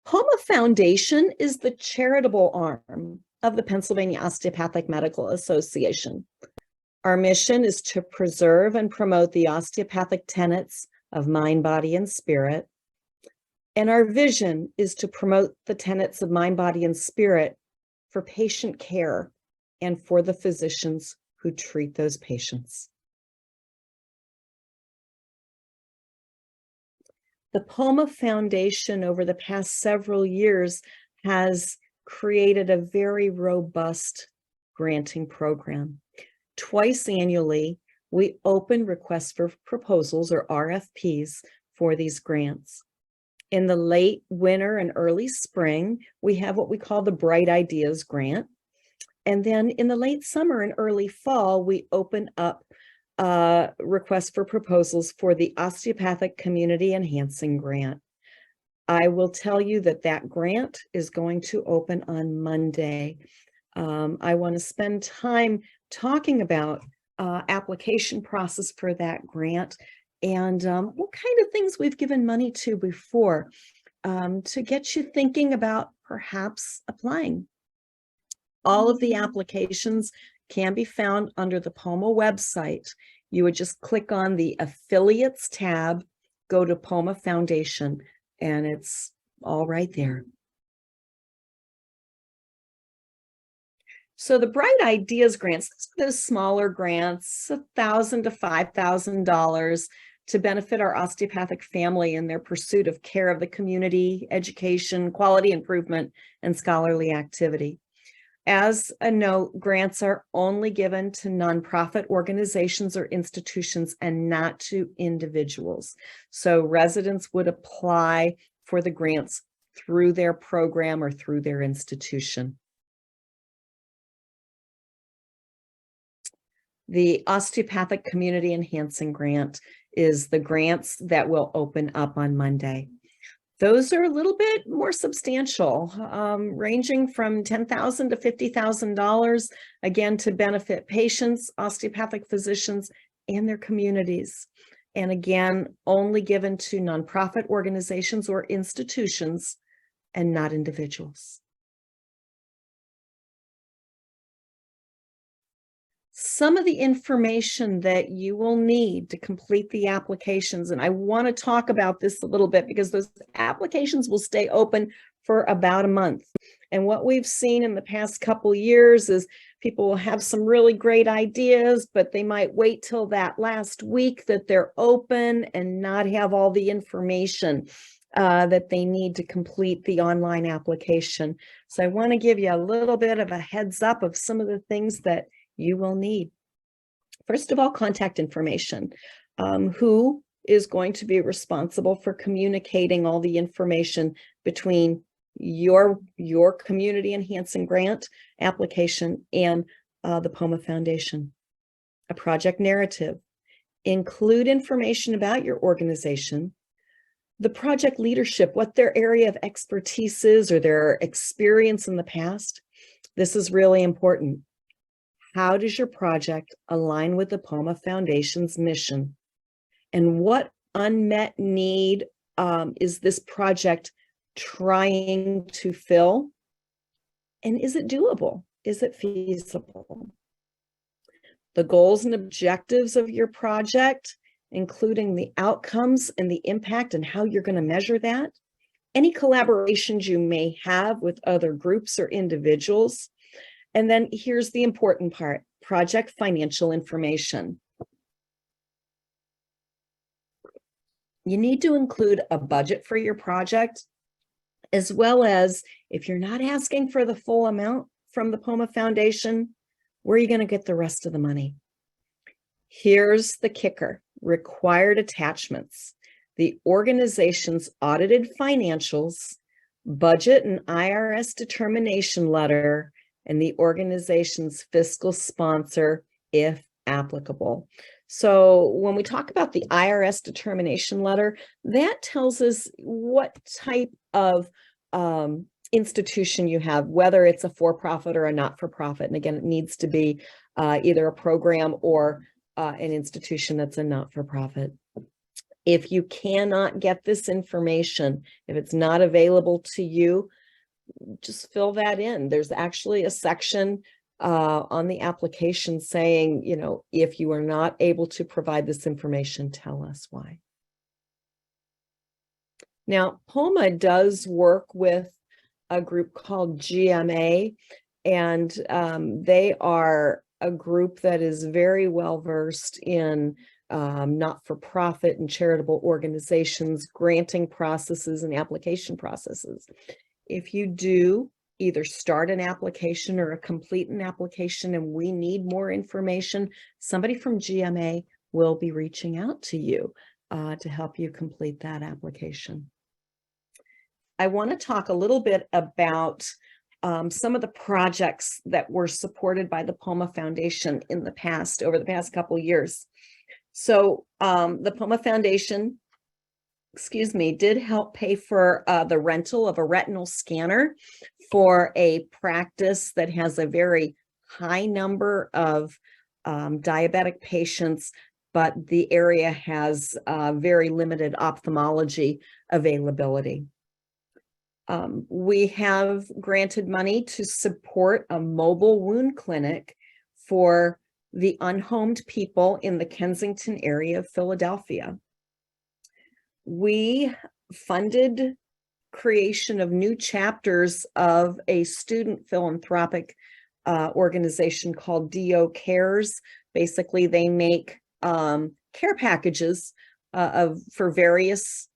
POMA Foundation is the charitable arm of the Pennsylvania Osteopathic Medical Association. Our mission is to preserve and promote the osteopathic tenets of mind, body, and spirit. And our vision is to promote the tenets of mind, body, and spirit for patient care and for the physicians who treat those patients. The POMA Foundation over the past several years has created a very robust granting program. Twice annually, we open requests for proposals, or RFPs, for these grants. In the late winter and early spring, we have what we call the Bright Ideas Grant. And then in the late summer and early fall, we open up requests for proposals for the Osteopathic Community Enhancing Grant. I will tell you that that grant is going to open on Monday. I want to spend time talking about application process for that grant and what kind of things we've given money to before to get you thinking about perhaps applying. All of the applications can be found under the POMA website. You would just click on the Affiliates tab, go to POMA Foundation, and it's all right there. So the Bright Ideas grants, those smaller grants, $1,000 to $5,000 to benefit our osteopathic family in their pursuit of care of the community, education, quality improvement, and scholarly activity. As a note, grants are only given to nonprofit organizations or institutions and not to individuals. So residents would apply for the grants through their program or through their institution. The Osteopathic Community Enhancing Grant is the grants that will open up on Monday. Those are a little bit more substantial, ranging from $10,000 to $50,000, again, to benefit patients, osteopathic physicians, and their communities. And again, only given to nonprofit organizations or institutions and not individuals. Some of the information that you will need to complete the applications, and I want to talk about this a little bit because those applications will stay open for about a month. And what we've seen in the past couple years is people will have some really great ideas, but they might wait till that last week that they're open and not have all the information that they need to complete the online application. So I want to give you a little bit of a heads up of some of the things that you will need. First of all, contact information. Who is going to be responsible for communicating all the information between your community enhancing grant application and the POMA Foundation? A project narrative. Include information about your organization, the project leadership, what their area of expertise is or their experience in the past. This is really important. How does your project align with the POMA Foundation's mission? And what unmet need is this project trying to fill? And is it doable? Is it feasible? The goals and objectives of your project, including the outcomes and the impact and how you're going to measure that. Any collaborations you may have with other groups or individuals. And then here's the important part, project financial information. You need to include a budget for your project, as well as if you're not asking for the full amount from the POMA Foundation, where are you going to get the rest of the money? Here's the kicker, required attachments. The organization's audited financials, budget and IRS determination letter, and the organization's fiscal sponsor, if applicable. So when we talk about the IRS determination letter, that tells us what type of institution you have, whether it's a for-profit or a not-for-profit. And again, it needs to be either a program or an institution that's a not-for-profit. If you cannot get this information, if it's not available to you, just fill that in. There's actually a section on the application saying, you know, if you are not able to provide this information, tell us why. Now, POMA does work with a group called GMA, and they are a group that is very well versed in not-for-profit and charitable organizations, granting processes and application processes. If you do either start an application or complete an application and we need more information, somebody from GMA will be reaching out to you to help you complete that application. I want to talk a little bit about some of the projects that were supported by the POMA Foundation in the past, over the past couple of years. So the POMA Foundation, did help pay for the rental of a retinal scanner for a practice that has a very high number of diabetic patients, but the area has very limited ophthalmology availability. We have granted money to support a mobile wound clinic for the unhomed people in the Kensington area of Philadelphia. We funded creation of new chapters of a student philanthropic organization called DO Cares. Basically, they make care packages for various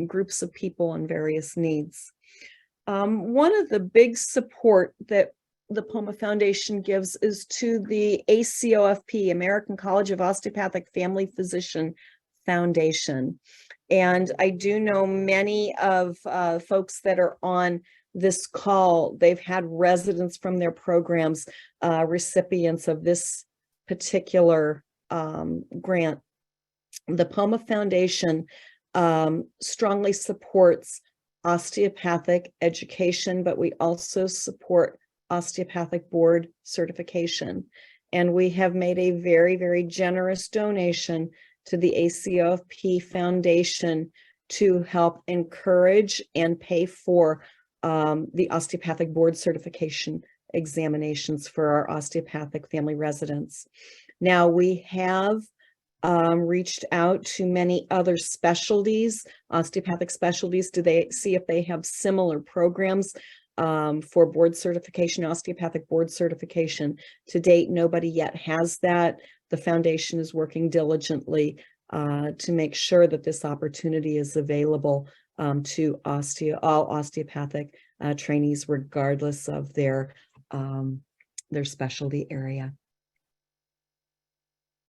groups of people and various needs. One of the big support that the POMA Foundation gives is to the ACOFP, American College of Osteopathic Family Physician Foundation. And I do know many of folks that are on this call, they've had residents from their programs, recipients of this particular grant. The POMA Foundation strongly supports osteopathic education, but we also support osteopathic board certification. And we have made a very, very generous donation to the ACOFP Foundation to help encourage and pay for the osteopathic board certification examinations for our osteopathic family residents. Now, we have reached out to many other specialties, osteopathic specialties, to see if they have similar programs for board certification, osteopathic board certification. To date, nobody yet has that. The foundation is working diligently to make sure that this opportunity is available to all osteopathic trainees, regardless of their specialty area.